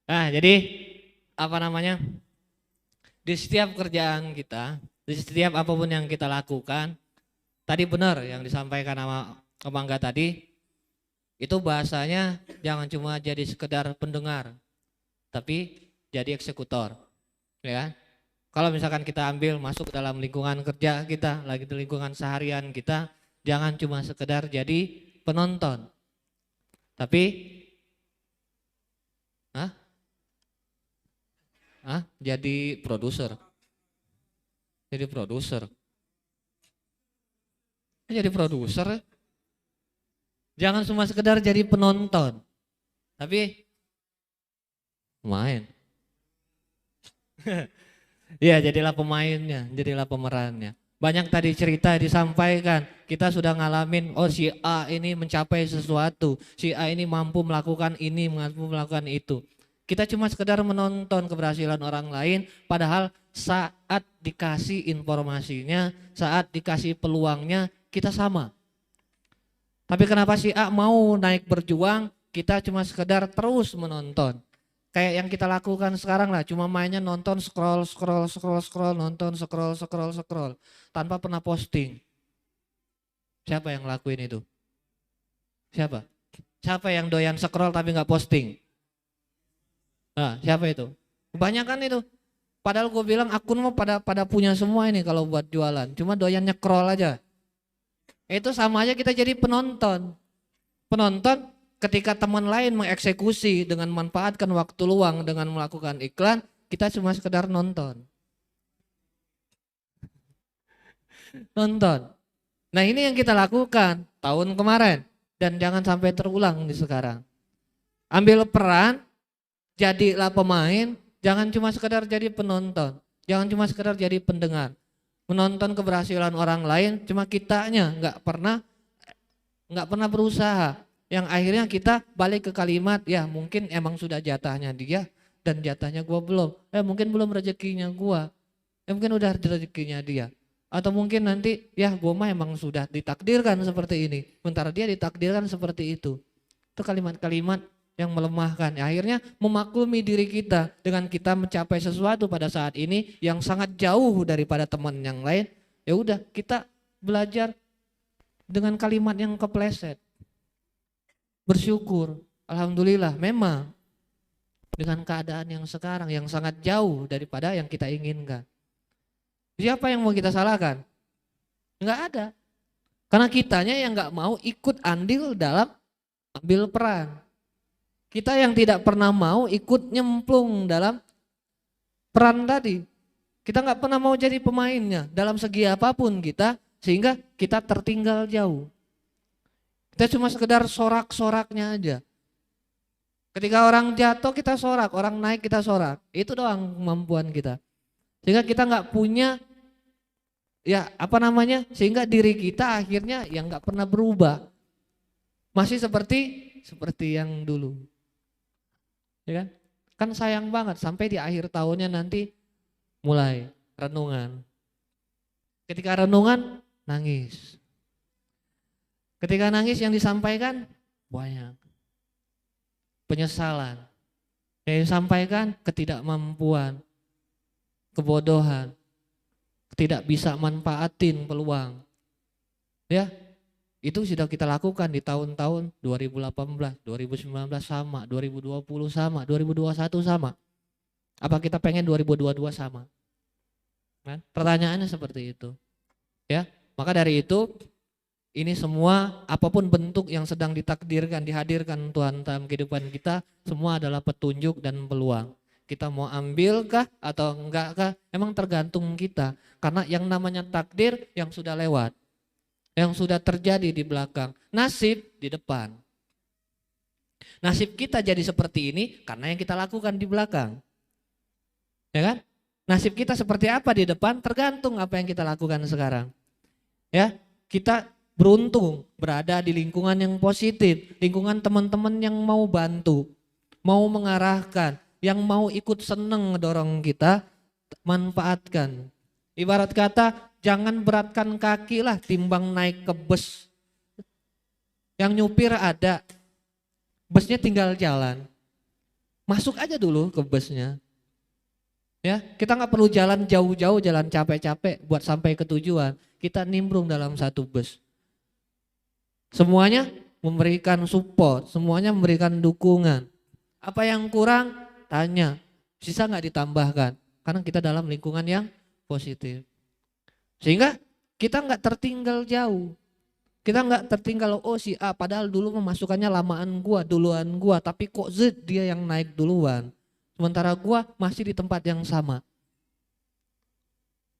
Nah, jadi apa namanya? Di setiap kerjaan kita, di setiap apapun yang kita lakukan, tadi benar yang disampaikan sama Om Angga tadi, itu bahasanya jangan cuma jadi sekedar pendengar, tapi jadi eksekutor, ya kan? Kalau misalkan kita ambil masuk dalam lingkungan kerja kita, lagi di lingkungan seharian kita, jangan cuma sekedar jadi penonton, tapi ah, jadi produser, jadi produser, jadi produser. Jangan cuma sekedar jadi penonton, tapi main. Ya, jadilah pemainnya, jadilah pemerannya. Banyak tadi cerita disampaikan, kita sudah ngalamin, oh si A ini mencapai sesuatu, si A ini mampu melakukan ini, mampu melakukan itu. Kita cuma sekedar menonton keberhasilan orang lain, padahal saat dikasih informasinya, saat dikasih peluangnya, kita sama. Tapi kenapa si A mau naik berjuang, kita cuma sekedar terus menonton. Kayak yang kita lakukan sekarang lah, cuma mainnya nonton scroll, nonton scroll, tanpa pernah posting. Siapa yang lakuin itu? Siapa? Siapa yang doyan scroll tapi nggak posting? Nah, siapa itu? Kebanyakan itu. Padahal gue bilang akun mau pada punya semua ini kalau buat jualan, cuma doyan nge-scroll aja. Itu sama aja kita jadi penonton. Penonton ketika teman lain mengeksekusi dengan memanfaatkan waktu luang dengan melakukan iklan, kita cuma sekedar nonton. Nonton. Nah ini yang kita lakukan tahun kemarin dan jangan sampai terulang di sekarang. Ambil peran, jadilah pemain, jangan cuma sekedar jadi penonton, jangan cuma sekedar jadi pendengar. Menonton keberhasilan orang lain, cuma kitanya nggak pernah berusaha. Yang akhirnya kita balik ke kalimat, ya mungkin emang sudah jatahnya dia dan jatahnya gua belum. Mungkin belum rezekinya gua. Mungkin udah rezekinya dia. Atau mungkin nanti ya gua mah emang sudah ditakdirkan seperti ini. Sementara dia ditakdirkan seperti itu. Itu kalimat-kalimat yang melemahkan. Akhirnya memaklumi diri kita dengan kita mencapai sesuatu pada saat ini yang sangat jauh daripada teman yang lain. Ya udah kita belajar dengan kalimat yang kepleset. Bersyukur, alhamdulillah memang dengan keadaan yang sekarang yang sangat jauh daripada yang kita inginkan. Siapa yang mau kita salahkan? Enggak ada. Karena kitanya yang enggak mau ikut andil dalam ambil peran. Kita yang tidak pernah mau ikut nyemplung dalam peran tadi. Kita enggak pernah mau jadi pemainnya dalam segi apapun kita, sehingga kita tertinggal jauh. Kita cuma sekedar sorak-soraknya aja. Ketika orang jatuh kita sorak, orang naik kita sorak. Itu doang kemampuan kita. Sehingga kita nggak punya, ya apa namanya, sehingga diri kita akhirnya yang nggak pernah berubah. Masih seperti yang dulu. Ya kan? Kan sayang banget sampai di akhir tahunnya nanti mulai renungan. Ketika renungan nangis. Ketika nangis yang disampaikan banyak. Penyesalan. Yang disampaikan ketidakmampuan, kebodohan, tidak bisa manfaatin peluang. Ya, itu sudah kita lakukan di tahun-tahun 2018, 2019 sama, 2020 sama, 2021 sama. Apa kita pengen 2022 sama? Kan? Pertanyaannya seperti itu. Ya, maka dari itu ini semua apapun bentuk yang sedang ditakdirkan, dihadirkan Tuhan dalam kehidupan kita, semua adalah petunjuk dan peluang. Kita mau ambilkah atau enggak emang tergantung kita. Karena yang namanya takdir yang sudah lewat, yang sudah terjadi di belakang, nasib di depan. Nasib kita jadi seperti ini karena yang kita lakukan di belakang. Ya kan? Nasib kita seperti apa di depan tergantung apa yang kita lakukan sekarang. Ya, kita beruntung berada di lingkungan yang positif, lingkungan teman-teman yang mau bantu, mau mengarahkan, yang mau ikut seneng ngedorong kita, manfaatkan. Ibarat kata jangan beratkan kaki lah timbang naik ke bus. Yang nyupir ada, busnya tinggal jalan. Masuk aja dulu ke busnya. Ya, kita nggak perlu jalan jauh-jauh, jalan capek-capek buat sampai ke tujuan. Kita nimbrung dalam satu bus. Semuanya memberikan support, semuanya memberikan dukungan. Apa yang kurang? Tanya. Sisa nggak ditambahkan? Karena kita dalam lingkungan yang positif. Sehingga kita nggak tertinggal jauh. Kita nggak tertinggal, oh si A padahal dulu memasukkannya lamaan duluan gua, tapi kok Z dia yang naik duluan. Sementara gua masih di tempat yang sama.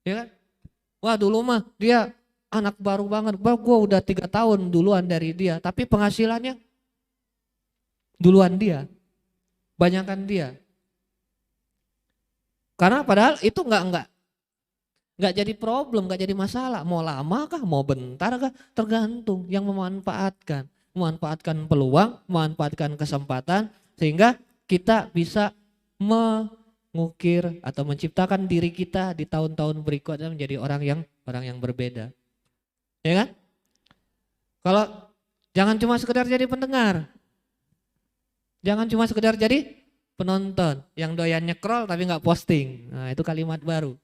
Ya kan? Wah dulu mah dia anak baru banget, gua udah 3 tahun duluan dari dia, tapi penghasilannya duluan dia, banyakan dia. Karena padahal itu nggak jadi problem, nggak jadi masalah. Mau lama kah, mau bentar kah, tergantung yang memanfaatkan peluang, memanfaatkan kesempatan, sehingga kita bisa mengukir atau menciptakan diri kita di tahun-tahun berikutnya menjadi orang yang berbeda. Ya kan? Kalau jangan cuma sekedar jadi pendengar, jangan cuma sekedar jadi penonton yang doyan nyekrol tapi nggak posting. Nah itu kalimat baru.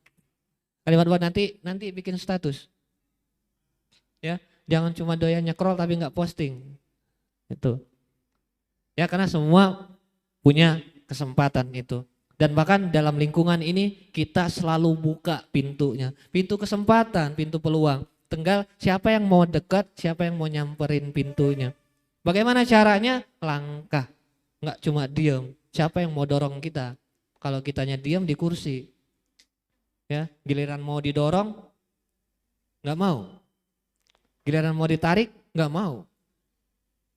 Kalimat baru nanti bikin status. Ya, jangan cuma doyan nyekrol tapi nggak posting. Itu. Ya karena semua punya kesempatan itu. Dan bahkan dalam lingkungan ini kita selalu buka pintunya. Pintu kesempatan, pintu peluang. Tinggal siapa yang mau dekat, siapa yang mau nyamperin pintunya. Bagaimana caranya? Langkah. Nggak cuma diem. Siapa yang mau dorong kita? Kalau kitanya diem di kursi. Ya, giliran mau didorong nggak mau, giliran mau ditarik nggak mau,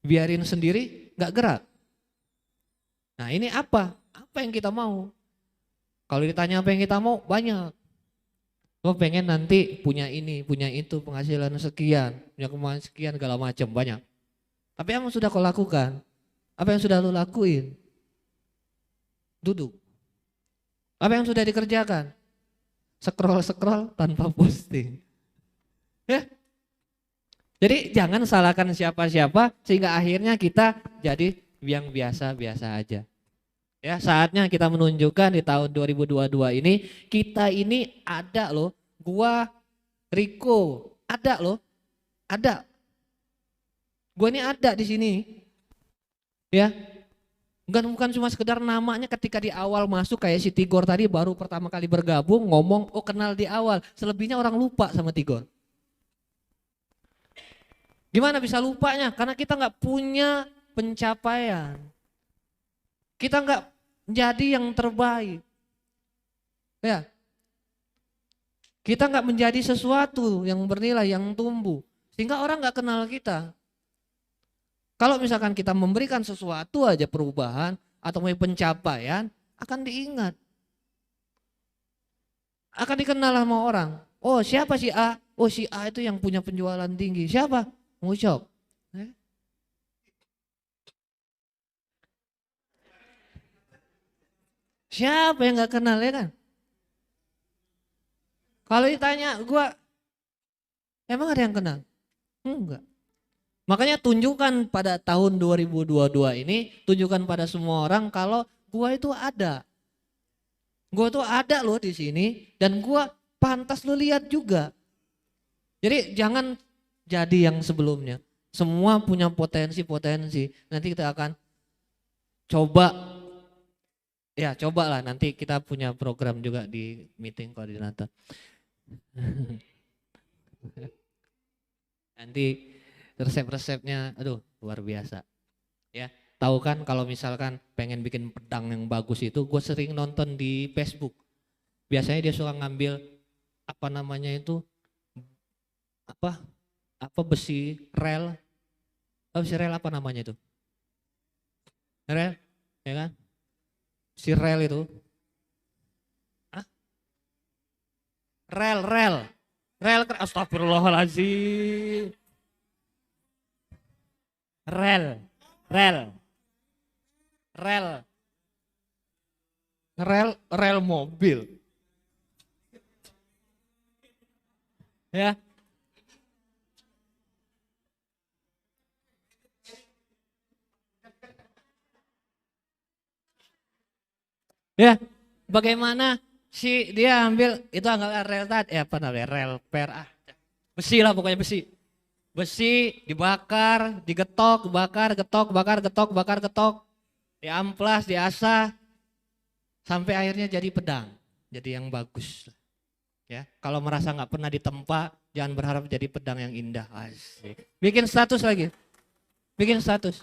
biarin sendiri nggak gerak. Nah ini apa yang kita mau? Kalau ditanya apa yang kita mau, banyak. Lo pengen nanti punya ini, punya itu, penghasilan sekian, punya kemampuan sekian, segala macam, banyak. Tapi apa yang sudah kau lakukan? Apa yang sudah lo lakuin? Duduk. Apa yang sudah dikerjakan? Scroll tanpa posting. Ya. Jadi jangan salahkan siapa-siapa sehingga akhirnya kita jadi yang biasa-biasa aja. Ya, saatnya kita menunjukkan di tahun 2022 ini kita ini ada loh. Gua Riko, ada loh. Ada. Gua ini ada di sini. Ya. Bukan cuma sekedar namanya ketika di awal masuk kayak si Tigor tadi baru pertama kali bergabung ngomong oh kenal di awal. Selebihnya orang lupa sama Tigor. Gimana bisa lupanya? Karena kita nggak punya pencapaian. Kita nggak menjadi yang terbaik. Ya. Kita nggak menjadi sesuatu yang bernilai, yang tumbuh. Sehingga orang nggak kenal kita. Kalau misalkan kita memberikan sesuatu aja perubahan atau pencapaian, akan diingat. Akan dikenal sama orang. Oh siapa si A? Oh si A itu yang punya penjualan tinggi. Siapa? Ngucok. Siapa yang gak kenal ya kan? Kalau ditanya gua, emang ada yang kenal? Enggak. Makanya tunjukkan pada tahun 2022 ini, tunjukkan pada semua orang kalau gua itu ada. Gua tuh ada loh di sini dan gua pantas lo lihat juga. Jadi jangan jadi yang sebelumnya. Semua punya potensi-potensi. Nanti kita akan coba, ya cobalah nanti kita punya program juga di meeting koordinator. Nanti resep-resepnya aduh luar biasa. Ya, tahu kan kalau misalkan pengen bikin pedang yang bagus itu gue sering nonton di Facebook. Biasanya dia suka ngambil apa namanya itu apa besi rel. Besi rel apa namanya itu? Rel, ya kan? Si rel itu. Hah? Rel. Astagfirullahaladzim. Rel. Rel mobil. Ya. Ya, bagaimana si dia ambil itu anggap rel tadi, apa namanya, rel per besi lah pokoknya besi. Besi dibakar, digetok, bakar, getok, bakar, getok, bakar, getok, diamplas, diasah sampai akhirnya jadi pedang, jadi yang bagus. Ya, kalau merasa nggak pernah ditempa, jangan berharap jadi pedang yang indah. Asik. Bikin status lagi, bikin status.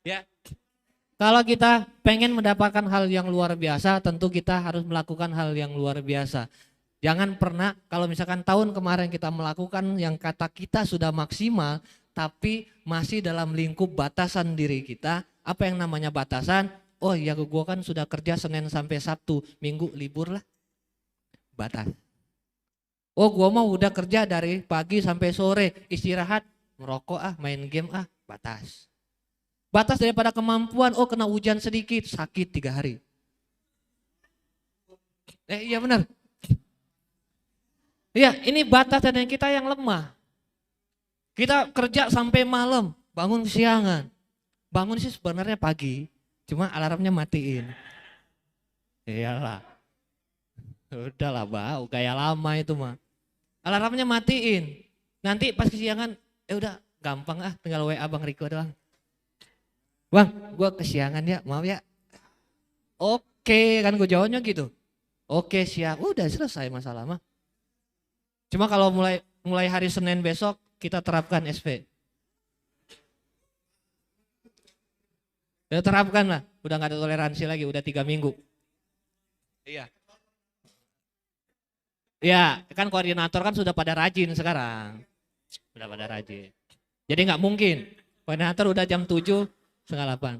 Ya, kalau kita pengen mendapatkan hal yang luar biasa, tentu kita harus melakukan hal yang luar biasa. Jangan pernah, kalau misalkan tahun kemarin kita melakukan yang kata kita sudah maksimal, tapi masih dalam lingkup batasan diri kita. Apa yang namanya batasan? Oh ya, gue kan sudah kerja Senin sampai Sabtu, Minggu libur lah. Batas. Oh gue mau udah kerja dari pagi sampai sore, istirahat, merokok main game batas. Batas daripada kemampuan, oh kena hujan sedikit, sakit 3 hari. Iya benar. Iya, ini batasan yang kita yang lemah. Kita kerja sampai malam, bangun siangan. Bangun sih sebenarnya pagi, cuma alarmnya matiin. Iyalah. Udahlah bau, gaya lama itu mah. Alarmnya matiin. Nanti pas kesiangan, udah gampang tinggal WA Bang Riko doang. Bang, gue kesiangan ya, maaf ya. Oke, kan gue jawabnya gitu. Oke siap, udah selesai masalah mah. Cuma kalau mulai hari Senin besok kita terapkan SP. Ya terapkan lah, udah gak ada toleransi lagi, udah 3 minggu. Iya. Ya kan koordinator kan sudah pada rajin sekarang. Sudah pada rajin. Jadi gak mungkin, koordinator udah jam 7:30.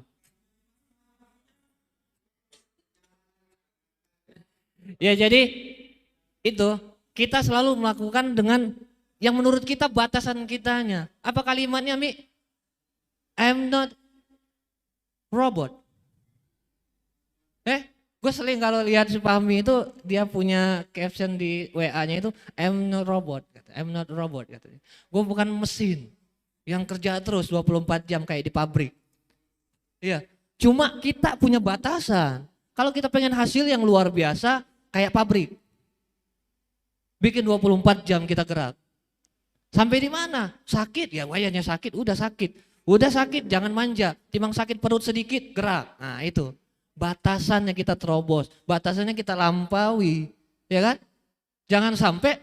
Ya jadi itu. Kita selalu melakukan dengan yang menurut kita batasan kitanya. Apa kalimatnya Mi? I'm not robot. Gue sering kalau lihat si Fahmi itu dia punya caption di WA-nya itu I'm not robot. I'm not robot katanya. Gue bukan mesin yang kerja terus 24 jam kayak di pabrik. Iya. Cuma kita punya batasan. Kalau kita pengen hasil yang luar biasa kayak pabrik. Bikin 24 jam kita gerak. Sampai di mana? Sakit ya, wayanya sakit, udah sakit. Udah sakit jangan manja, timbang sakit perut sedikit gerak. Nah itu batasannya kita terobos, batasannya kita lampaui. Ya kan? Jangan sampai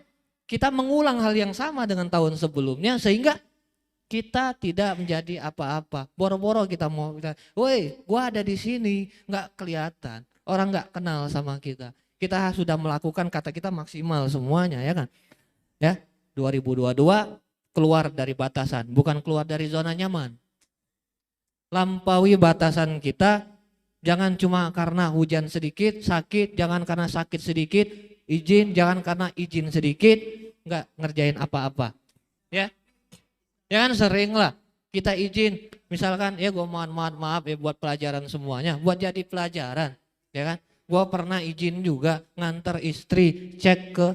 kita mengulang hal yang sama dengan tahun sebelumnya sehingga kita tidak menjadi apa-apa. Boro-boro kita mau, woi gua ada di sini, nggak kelihatan. Orang nggak kenal sama kita. Kita sudah melakukan kata kita maksimal semuanya ya kan. Ya, 2022 keluar dari batasan, bukan keluar dari zona nyaman. Lampaui batasan kita, jangan cuma karena hujan sedikit, sakit, jangan karena sakit sedikit, izin, jangan karena izin sedikit, enggak ngerjain apa-apa. Ya, ya kan sering lah kita izin, misalkan ya gue mohon maaf ya buat pelajaran semuanya, buat jadi pelajaran, ya kan. Gue pernah izin juga nganter istri cek ke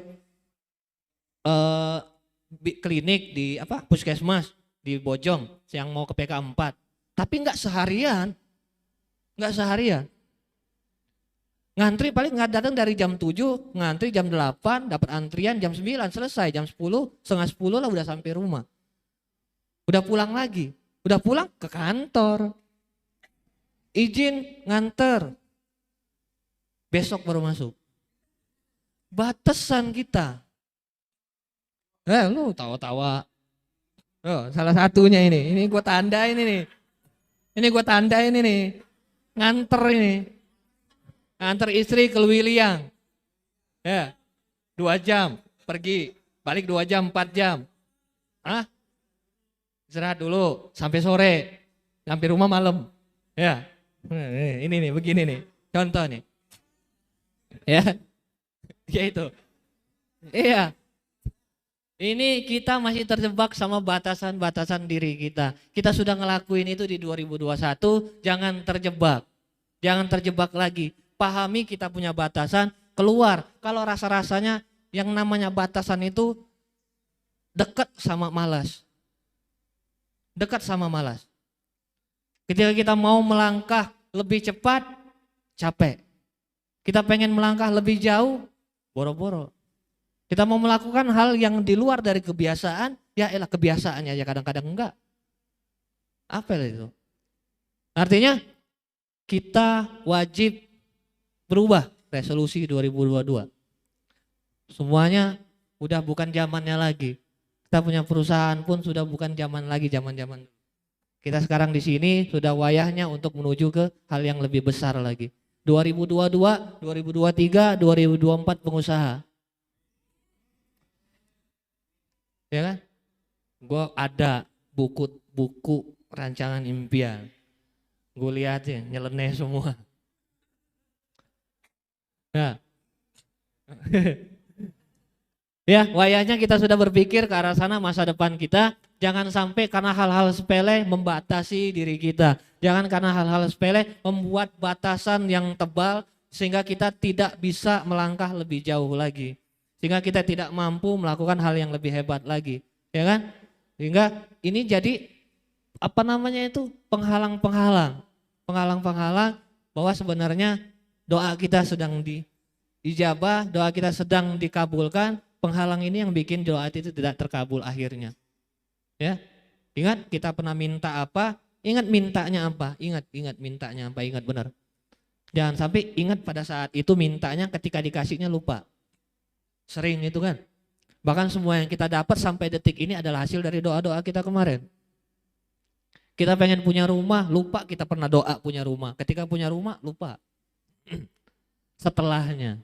klinik di puskesmas di Bojong yang mau ke PK 4. Tapi nggak seharian. Ngantri paling nggak datang dari jam 7, ngantri jam 8, dapat antrian jam 9 selesai, jam 10, setengah 10 lah udah sampai rumah. Udah pulang lagi, udah pulang ke kantor. Izin nganter. Besok baru masuk. Batasan kita. Lu tawa-tawa. Oh, salah satunya ini gue tandain ini. Ini gue tandain ini. Nganter ini. Nganter istri ke Lewiliang. Ya. 2 jam pergi, balik 2 jam, 4 jam. Istirahat dulu sampai sore. Sampai rumah malam. Ya. Ini nih, begini nih. Contoh nih. Ya itu. Iya. Ini kita masih terjebak sama batasan-batasan diri kita. Kita sudah ngelakuin itu di 2021, jangan terjebak. Jangan terjebak lagi. Pahami kita punya batasan, keluar. Kalau rasa-rasanya yang namanya batasan itu dekat sama malas. Dekat sama malas. Ketika kita mau melangkah lebih cepat, capek. Kita pengen melangkah lebih jauh, boro-boro. Kita mau melakukan hal yang di luar dari kebiasaan, ya elah kebiasaannya aja kadang-kadang enggak. Apa itu? Artinya kita wajib berubah resolusi 2022. Semuanya udah bukan zamannya lagi. Kita punya perusahaan pun sudah bukan zaman lagi zaman-zaman. Kita sekarang di sini sudah wayahnya untuk menuju ke hal yang lebih besar lagi. 2022, 2023, 2024 pengusaha. Ya kan? Gue ada buku rancangan impian. Gue liatin nyeleneh semua. Nah. Ya, wayahnya kita sudah berpikir ke arah sana masa depan kita. Jangan sampai karena hal-hal sepele membatasi diri kita. Jangan karena hal-hal sepele membuat batasan yang tebal sehingga kita tidak bisa melangkah lebih jauh lagi. Sehingga kita tidak mampu melakukan hal yang lebih hebat lagi. Ya kan? Sehingga ini jadi penghalang-penghalang. Penghalang-penghalang bahwa sebenarnya doa kita sedang diijabah, doa kita sedang dikabulkan. Penghalang ini yang bikin doa itu tidak terkabul akhirnya. Ya, ingat kita pernah minta apa, ingat mintanya apa, ingat mintanya apa, ingat benar. Jangan sampai ingat pada saat itu mintanya ketika dikasihnya lupa. Sering itu kan. Bahkan semua yang kita dapat sampai detik ini adalah hasil dari doa-doa kita kemarin. Kita pengen punya rumah, lupa kita pernah doa punya rumah. Ketika punya rumah, lupa. Setelahnya.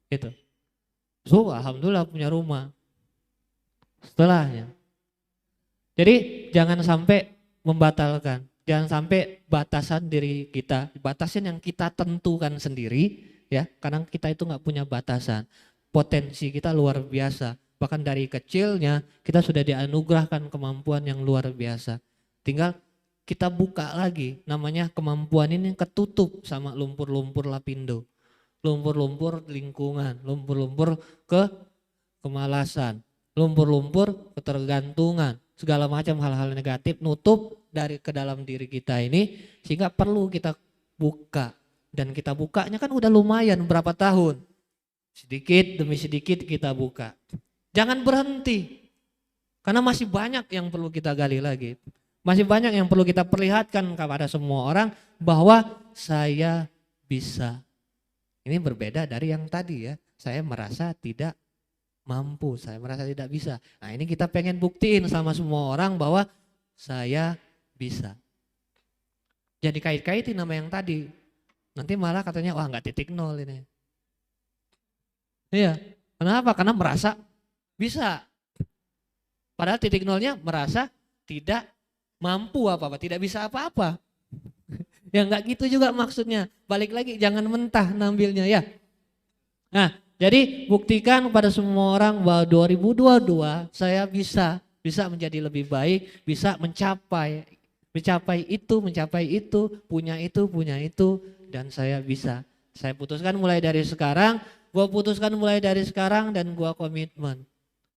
Gitu. So, alhamdulillah punya rumah. Setelahnya. Jadi jangan sampai membatalkan. Jangan sampai batasan diri kita. Batasan yang kita tentukan sendiri. Ya, karena kita itu gak punya batasan. Potensi kita luar biasa. Bahkan dari kecilnya kita sudah dianugerahkan kemampuan yang luar biasa. Tinggal kita buka lagi. Namanya kemampuan ini ketutup sama lumpur-lumpur lapindo. Lumpur-lumpur lingkungan, lumpur-lumpur kemalasan, lumpur-lumpur ketergantungan, segala macam hal-hal negatif nutup dari ke dalam diri kita ini sehingga perlu kita buka. Dan kita bukanya kan udah lumayan berapa tahun. Sedikit demi sedikit kita buka. Jangan berhenti. Karena masih banyak yang perlu kita gali lagi. Masih banyak yang perlu kita perlihatkan kepada semua orang bahwa saya bisa. Ini berbeda dari yang tadi ya. Saya merasa tidak mampu, saya merasa tidak bisa. Nah ini kita pengen buktiin sama semua orang bahwa saya bisa. Jadi kait-kaitin nama yang tadi. Nanti malah katanya wah nggak titik nol ini. Iya, kenapa? Karena merasa bisa. Padahal titik nolnya merasa tidak mampu apa-apa, tidak bisa apa-apa. Ya enggak gitu juga maksudnya. Balik lagi jangan mentah nambilnya ya. Nah, jadi buktikan kepada semua orang bahwa 2022 saya bisa menjadi lebih baik, bisa mencapai itu, punya itu dan saya bisa. Saya putuskan mulai dari sekarang, gua putuskan mulai dari sekarang dan gua komitmen.